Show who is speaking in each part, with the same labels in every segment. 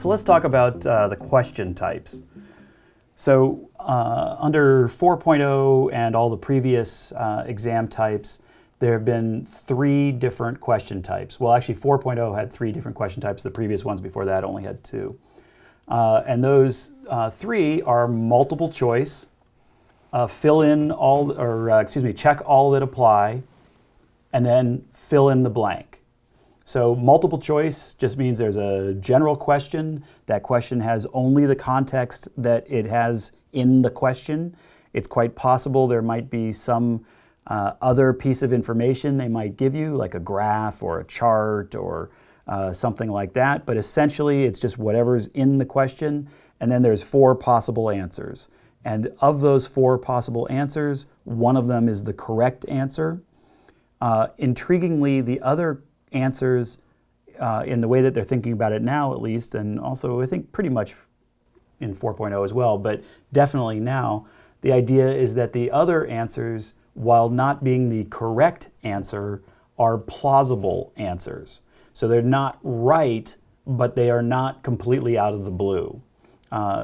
Speaker 1: So let's talk about the question types. So under 4.0 and all the previous exam types, there have been 3 different question types. Well, actually 4.0 had 3 different question types. The previous ones before that only had 2. And those 3 are multiple choice, fill in all, or check all that apply, and then fill in the blank. So multiple choice just means there's a general question. That question has only the context that it has in the question. It's quite possible there might be some other piece of information they might give you, like a graph or a chart or something like that. But essentially, it's just whatever's in the question. And then there's 4 possible answers. And of those 4 possible answers, one of them is the correct answer. Intriguingly, the other answers, in the way that they're thinking about it now at least, and also I think pretty much in 4.0 as well, but definitely now, the idea is that the other answers, while not being the correct answer, are plausible answers. So they're not right, but they are not completely out of the blue.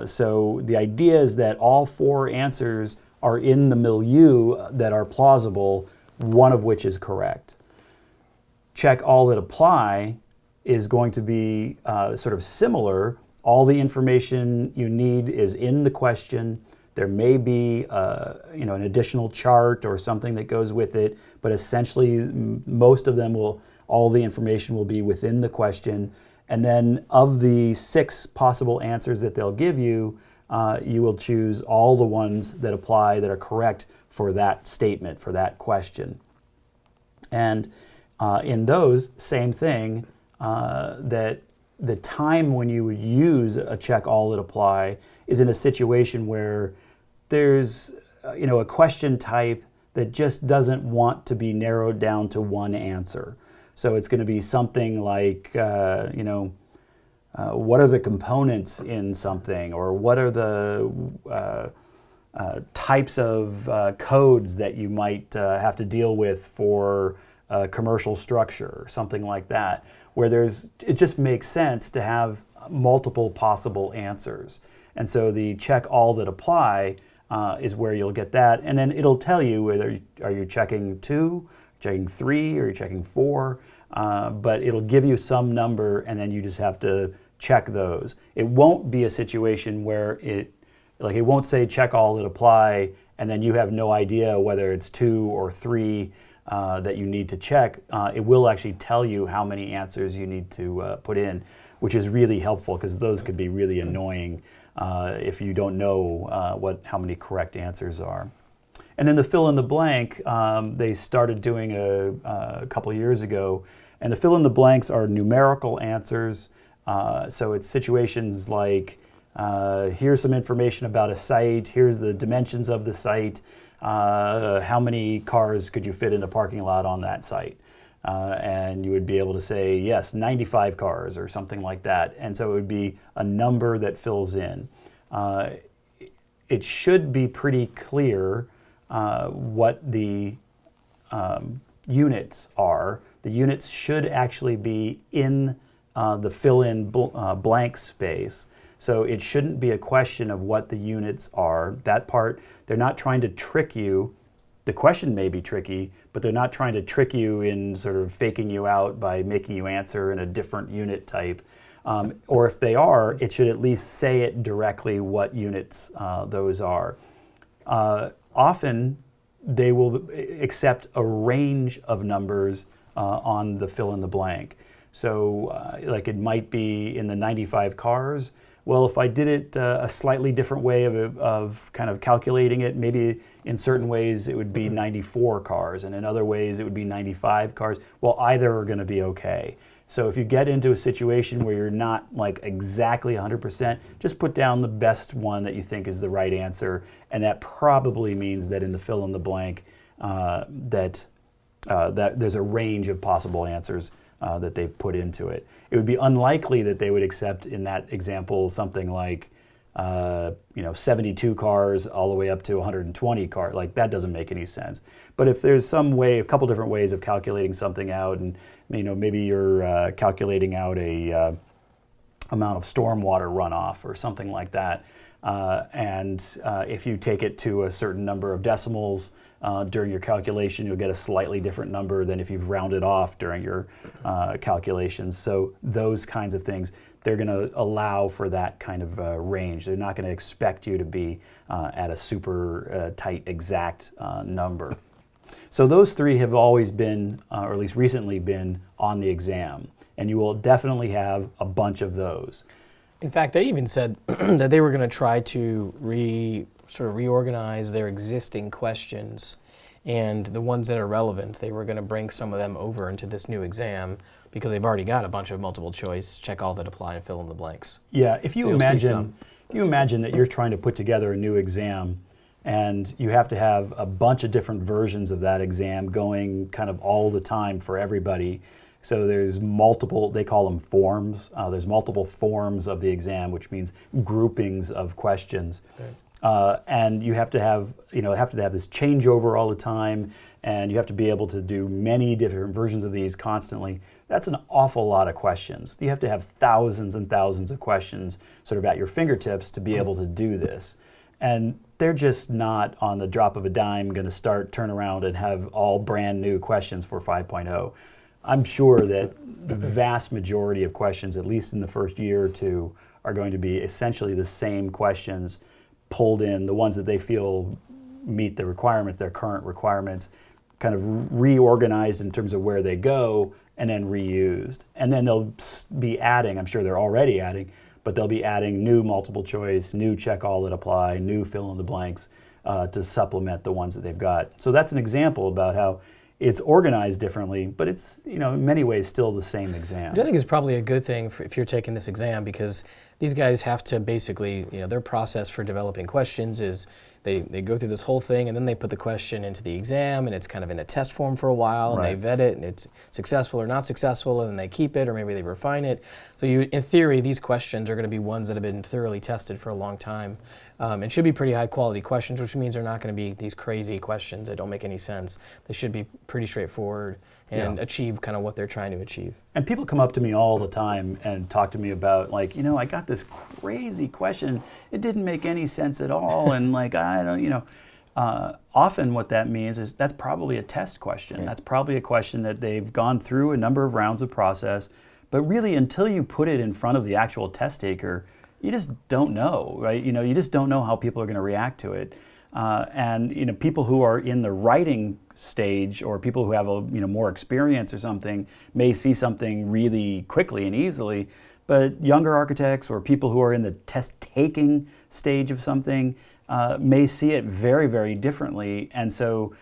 Speaker 1: So the idea is that all 4 answers are in the milieu that are plausible, one of which is correct. Check all that apply is going to be sort of similar. All the information you need is in the question. There may be an additional chart or something that goes with it, but essentially most of them all the information will be within the question. And then of the 6 possible answers that they'll give you, you will choose all the ones that apply that are correct for that statement, for that question. And in those, same thing, that the time when you would use a check all that apply is in a situation where there's a question type that just doesn't want to be narrowed down to one answer. So it's going to be something like, what are the components in something, or what are the types of codes that you might have to deal with for commercial structure, or something like that, where it just makes sense to have multiple possible answers. And so the check all that apply is where you'll get that, and then it'll tell you whether are you checking 2, checking 3, or you're checking 4, but it'll give you some number, and then you just have to check those. It won't be a situation where it won't say check all that apply, and then you have no idea whether it's 2 or 3 that you need to check. It will actually tell you how many answers you need to put in, which is really helpful because those could be really annoying if you don't know how many correct answers are. And then the fill in the blank, they started doing a couple years ago, and the fill in the blanks are numerical answers. So it's situations like, here's some information about a site, here's the dimensions of the site, how many cars could you fit in a parking lot on that site? And you would be able to say, yes, 95 cars or something like that. And so it would be a number that fills in. It should be pretty clear what the units are. The units should actually be in the fill-in blank space. So it shouldn't be a question of what the units are. That part, they're not trying to trick you. The question may be tricky, but they're not trying to trick you in sort of faking you out by making you answer in a different unit type. Or if they are, it should at least say it directly what units those are. Often, they will accept a range of numbers on the fill in the blank. So like it might be in the 95 cars. Well, if I did it a slightly different way of kind of calculating it, maybe in certain ways it would be 94 cars, and in other ways it would be 95 cars. Well, either are going to be okay. So if you get into a situation where you're not like exactly 100%, just put down the best one that you think is the right answer, and that probably means that in the fill in the blank that there's a range of possible answers that they've put into it. It would be unlikely that they would accept in that example something like 72 cars all the way up to 120 cars. Like that doesn't make any sense. But if there's some way, a couple different ways of calculating something out, and maybe you're calculating out a amount of stormwater runoff or something like that. And if you take it to a certain number of decimals during your calculation, you'll get a slightly different number than if you've rounded off during your calculations. So those kinds of things, they're going to allow for that kind of range. They're not going to expect you to be at a super tight exact number. So those three have always been, or at least recently been, on the exam. And you will definitely have a bunch of those.
Speaker 2: In fact, they even said that they were going to try to sort of reorganize their existing questions, and the ones that are relevant, they were going to bring some of them over into this new exam because they've already got a bunch of multiple choice, check all that apply and fill in the blanks.
Speaker 1: Yeah, if you imagine that you're trying to put together a new exam and you have to have a bunch of different versions of that exam going kind of all the time for everybody. So there's multiple, they call them forms. There's multiple forms of the exam, which means groupings of questions. Right. And you have to have, this changeover all the time, and you have to be able to do many different versions of these constantly. That's an awful lot of questions. You have to have thousands and thousands of questions sort of at your fingertips to be able to do this. And they're just not on the drop of a dime going to turn around and have all brand new questions for 5.0. I'm sure that the vast majority of questions, at least in the first year or two, are going to be essentially the same questions pulled in, the ones that they feel meet the requirements, their current requirements, kind of reorganized in terms of where they go, and then reused. And then they'll be adding, I'm sure they're already adding, but they'll be adding new multiple choice, new check all that apply, new fill in the blanks to supplement the ones that they've got. So that's an example about how it's organized differently, but it's, in many ways still the same exam.
Speaker 2: Which I think is probably a good thing if you're taking this exam, because these guys have to basically, their process for developing questions is they go through this whole thing and then they put the question into the exam and it's kind of in a test form for a while, and
Speaker 1: right.
Speaker 2: They vet it and it's successful or not successful, and then they keep it or maybe they refine it. So in theory, these questions are going to be ones that have been thoroughly tested for a long time and should be pretty high quality questions, which means they're not going to be these crazy questions that don't make any sense. They should be pretty straightforward and achieve kind of what they're trying to achieve.
Speaker 1: And people come up to me all the time and talk to me about, like, I got this crazy question. It didn't make any sense at all. And I don't, often what that means is that's probably a test question. Yeah. That's probably a question that they've gone through a number of rounds of process. But really, until you put it in front of the actual test taker, you just don't know, right? You just don't know how people are going to react to it. And people who are in the writing stage, or people who have more experience or something, may see something really quickly and easily. But younger architects or people who are in the test taking stage of something may see it very, very differently. And so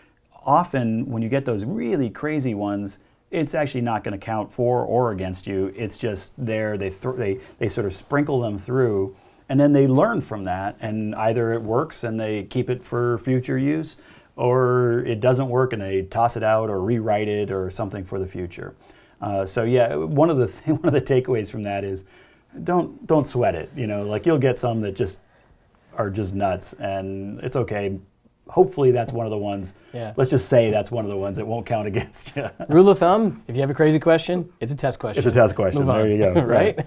Speaker 1: often when you get those really crazy ones, it's actually not going to count for or against you. It's just there. They sort of sprinkle them through. And then they learn from that, and either it works and they keep it for future use, or it doesn't work and they toss it out or rewrite it or something for the future. So yeah, one of the takeaways from that is don't sweat it. You'll get some that just are just nuts, and it's okay. Hopefully that's one of the ones. Yeah. Let's just say that's one of the ones that won't count against you.
Speaker 2: Rule of thumb: if you have a crazy question, it's a test question.
Speaker 1: It's a test question.
Speaker 2: Move on.
Speaker 1: There you go.
Speaker 2: Right.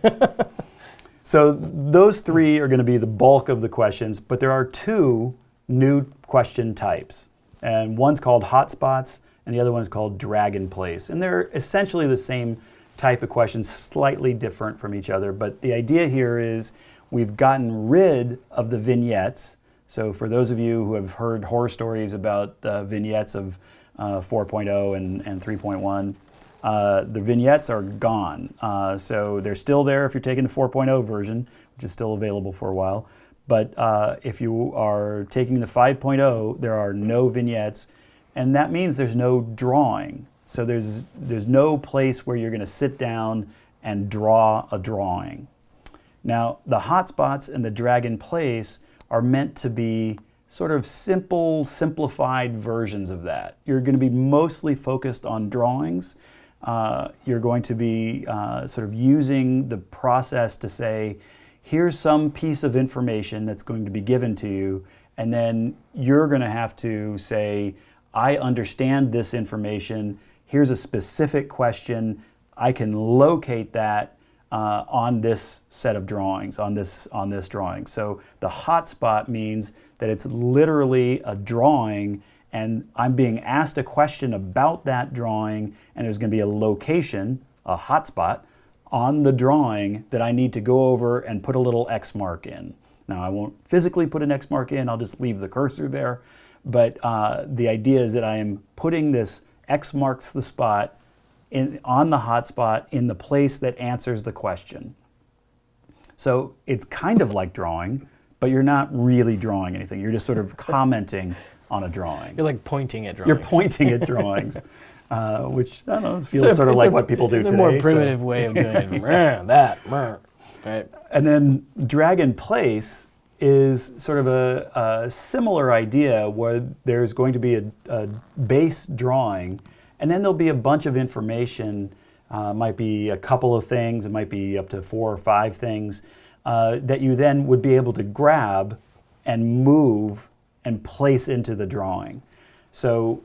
Speaker 1: So those three are going to be the bulk of the questions, but there are two new question types. And one's called hotspots, and the other one is called drag in place. And they're essentially the same type of questions, slightly different from each other. But the idea here is we've gotten rid of the vignettes. So for those of you who have heard horror stories about the vignettes of 4.0 and 3.1, the vignettes are gone. So they're still there if you're taking the 4.0 version, which is still available for a while. But if you are taking the 5.0, there are no vignettes, and that means there's no drawing. So there's no place where you're going to sit down and draw a drawing. Now, the hotspots and the drag in place are meant to be sort of simplified versions of that. You're going to be mostly focused on drawings. You're going to be sort of using the process to say, here's some piece of information that's going to be given to you, and then you're going to have to say, I understand this information, here's a specific question, I can locate that, on this set of drawings, on this drawing. So the hotspot means that it's literally a drawing, and I'm being asked a question about that drawing, and there's going to be a location, a hotspot, on the drawing that I need to go over and put a little X mark in. Now, I won't physically put an X mark in, I'll just leave the cursor there, but the idea is that I am putting this X marks the spot on the hotspot in the place that answers the question. So it's kind of like drawing, but you're not really drawing anything. You're just sort of commenting on a drawing.
Speaker 2: You're like pointing at drawings.
Speaker 1: You're pointing at drawings, which, I don't know, feels sort of like what people do today.
Speaker 2: It's a more primitive way of doing it. Right?
Speaker 1: And then drag and place is sort of a similar idea where there's going to be a base drawing, and then there'll be a bunch of information, might be a couple of things, it might be up to 4 or 5 things, that you then would be able to grab and move and place into the drawing. So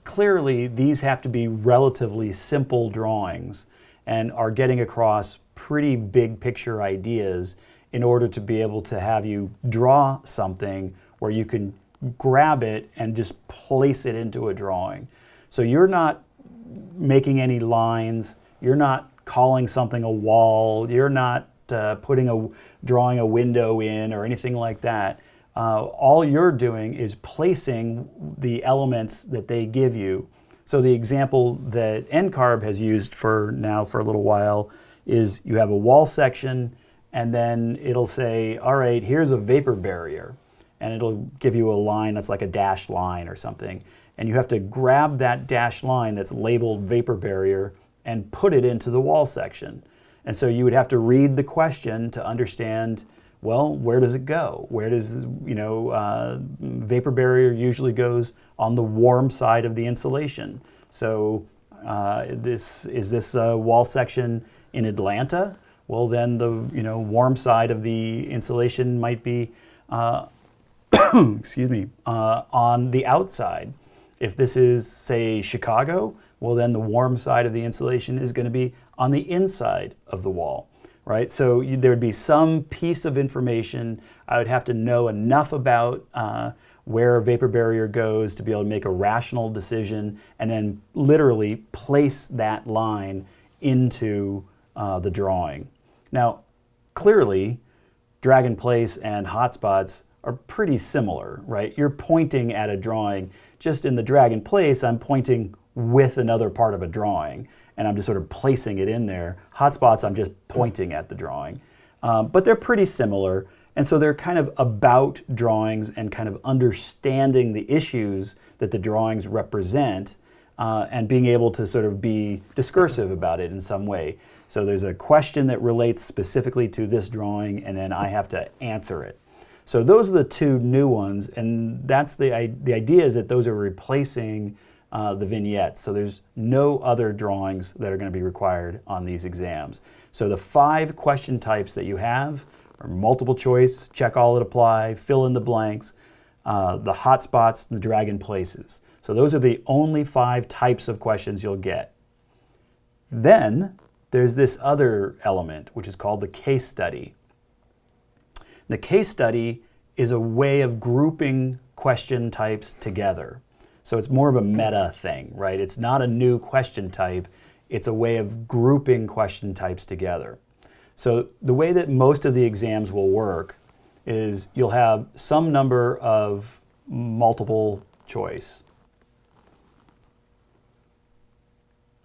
Speaker 1: clearly these have to be relatively simple drawings and are getting across pretty big picture ideas in order to be able to have you draw something where you can grab it and just place it into a drawing. So you're not making any lines, you're not calling something a wall, you're not drawing a window in or anything like that. All you're doing is placing the elements that they give you. So the example that NCARB has used for a little while is you have a wall section, and then it'll say, all right, here's a vapor barrier. And it'll give you a line that's like a dashed line or something. And you have to grab that dashed line that's labeled vapor barrier and put it into the wall section. And so you would have to read the question to understand, well, where does it go? Where does, vapor barrier usually goes on the warm side of the insulation. So is this wall section in Atlanta? Well, then the warm side of the insulation might be, excuse me, on the outside. If this is, say, Chicago, well, then the warm side of the insulation is going to be on the inside of the wall, right? So there would be some piece of information I would have to know enough about where a vapor barrier goes to be able to make a rational decision and then literally place that line into the drawing. Now, clearly, drag and place and hotspots are pretty similar, right? You're pointing at a drawing. Just in the drag and place, I'm pointing with another part of a drawing, and I'm just sort of placing it in there. Hotspots, I'm just pointing at the drawing. But they're pretty similar, and so they're kind of about drawings and kind of understanding the issues that the drawings represent, and being able to sort of be discursive about it in some way. So there's a question that relates specifically to this drawing, and then I have to answer it. So those are the 2 new ones, and that's the idea is that those are replacing the vignettes. So there's no other drawings that are going to be required on these exams. So the 5 question types that you have are multiple choice, check all that apply, fill in the blanks, the hotspots, and the drag and places. So those are the only 5 types of questions you'll get. Then there's this other element, which is called the case study. The case study is a way of grouping question types together. So it's more of a meta thing, right? It's not a new question type, it's a way of grouping question types together. So the way that most of the exams will work is you'll have some number of multiple choice.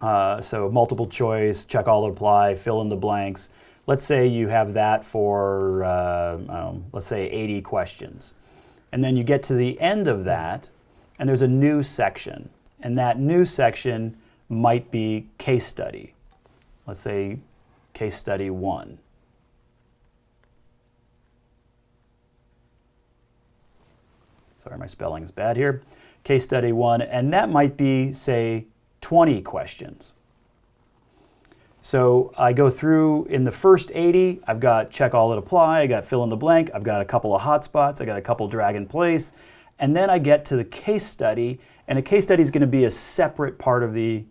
Speaker 1: So multiple choice, check all that apply, fill in the blanks. Let's say you have that for, let's say 80 questions. And then you get to the end of that, and there's a new section. And that new section might be case study. Let's say case study 1. Sorry, my spelling is bad here. Case study 1, and that might be, say, 20 questions. So I go through in the first 80, I've got check all that apply, I got fill in the blank, I've got a couple of hotspots, I got a couple drag and place, and then I get to the case study, And a case study is going to be a separate part of the,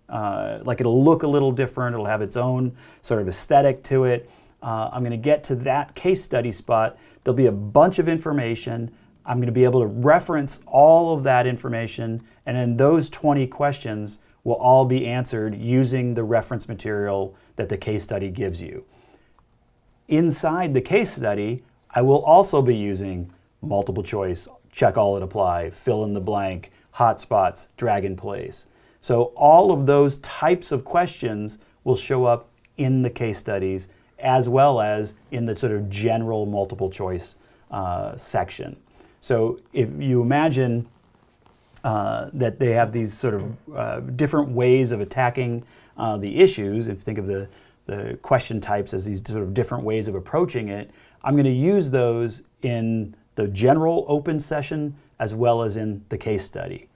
Speaker 1: like it'll look a little different, it'll have its own sort of aesthetic to it. I'm going to get to that case study spot. There'll be a bunch of information. I'm going to be able to reference all of that information, and then those 20 questions will all be answered using the reference material that the case study gives you. Inside the case study, I will also be using multiple choice, check all it apply, fill in the blank, hotspots, drag in place. So all of those types of questions will show up in the case studies as well as in the sort of general multiple choice section. So if you imagine that they have these sort of different ways of attacking the issues, if you think of the question types as these sort of different ways of approaching it, I'm going to use those in the general open session as well as in the case study.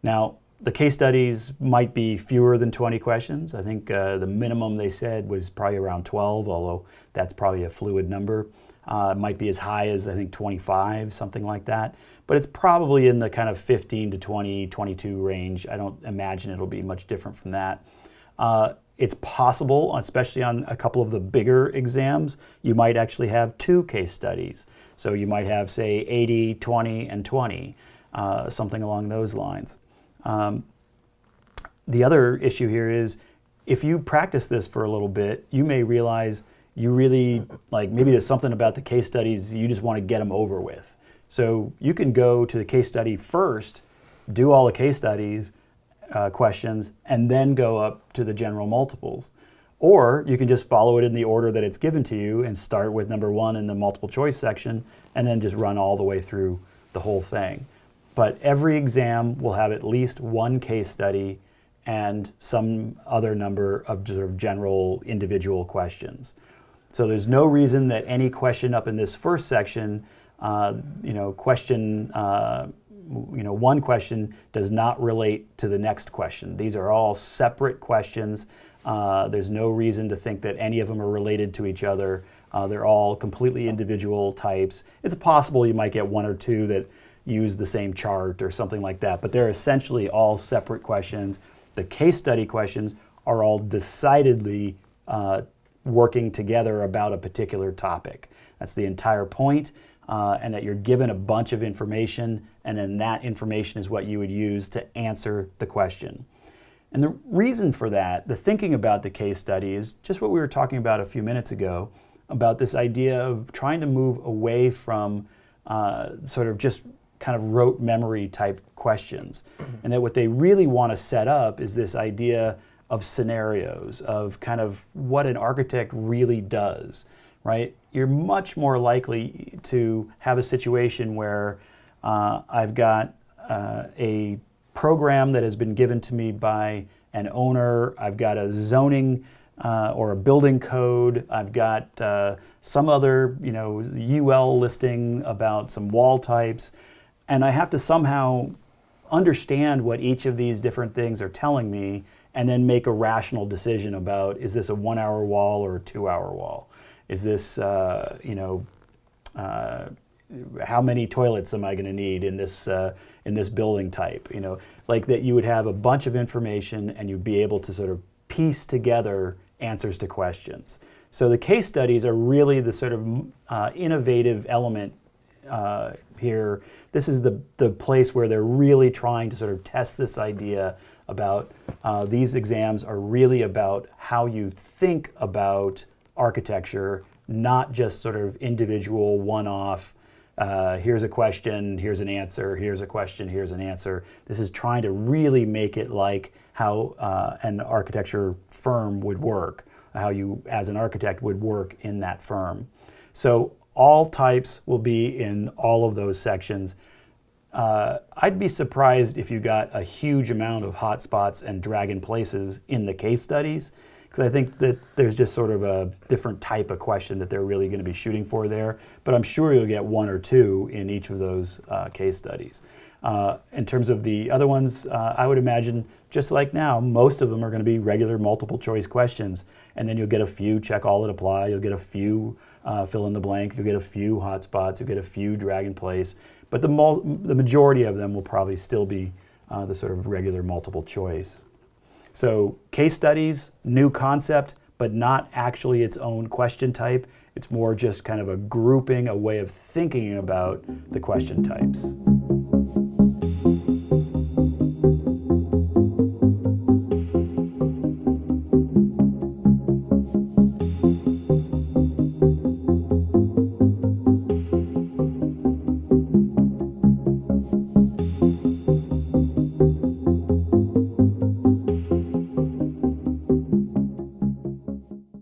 Speaker 1: Now, the case studies might be fewer than 20 questions. I think the minimum they said was probably around 12, although that's probably a fluid number. It might be as high as, I think, 25, something like that. But it's probably in the kind of 15 to 20, 22 range. I don't imagine it'll be much different from that. It's possible, especially on a couple of the bigger exams, you might actually have 2 case studies. So you might have, say, 80, 20, and 20, something along those lines. The other issue here is if you practice this for a little bit, you may realize you really, like maybe there's something about the case studies, you just want to get them over with. So you can go to the case study first, do all the case studies, questions, and then go up to the general multiples. Or you can just follow it in the order that it's given to you and start with number 1 in the multiple choice section and then just run all the way through the whole thing. But every exam will have at least 1 case study and some other number of sort of general individual questions. So there's no reason that any question up in this first section, one question does not relate to the next question. These are all separate questions. There's no reason to think that any of them are related to each other. They're all completely individual types. It's possible you might get 1 or 2 that use the same chart or something like that, but they're essentially all separate questions. The case study questions are all decidedly working together about a particular topic. That's the entire point, and that you're given a bunch of information, and then that information is what you would use to answer the question. And the reason for that, the thinking about the case study, is just what we were talking about a few minutes ago, about this idea of trying to move away from sort of just kind of rote memory type questions. And that what they really want to set up is this idea of scenarios, of kind of what an architect really does, right? You're much more likely to have a situation where I've got a program that has been given to me by an owner, I've got a zoning or a building code, I've got some other UL listing about some wall types, and I have to somehow understand what each of these different things are telling me and then make a rational decision about, is this a 1-hour wall or a 2-hour wall? Is this, how many toilets am I going to need in this building type? Like that you would have a bunch of information and you'd be able to sort of piece together answers to questions. So the case studies are really the sort of innovative element here. This is the place where they're really trying to sort of test this idea about these exams are really about how you think about architecture, not just sort of individual one-off, here's a question, here's an answer, here's a question, here's an answer. This is trying to really make it like how an architecture firm would work, how you as an architect would work in that firm. So all types will be in all of those sections. I'd be surprised if you got a huge amount of hotspots and drag-in places in the case studies, because I think that there's just sort of a different type of question that they're really going to be shooting for there. But I'm sure you'll get 1 or 2 in each of those case studies. In terms of the other ones, I would imagine, just like now, most of them are going to be regular multiple choice questions. And then you'll get a few check all that apply, you'll get a few fill in the blank, you'll get a few hotspots, you'll get a few drag in place. But the majority of them will probably still be the sort of regular multiple choice. So case studies, new concept, but not actually its own question type. It's more just kind of a grouping, a way of thinking about the question types.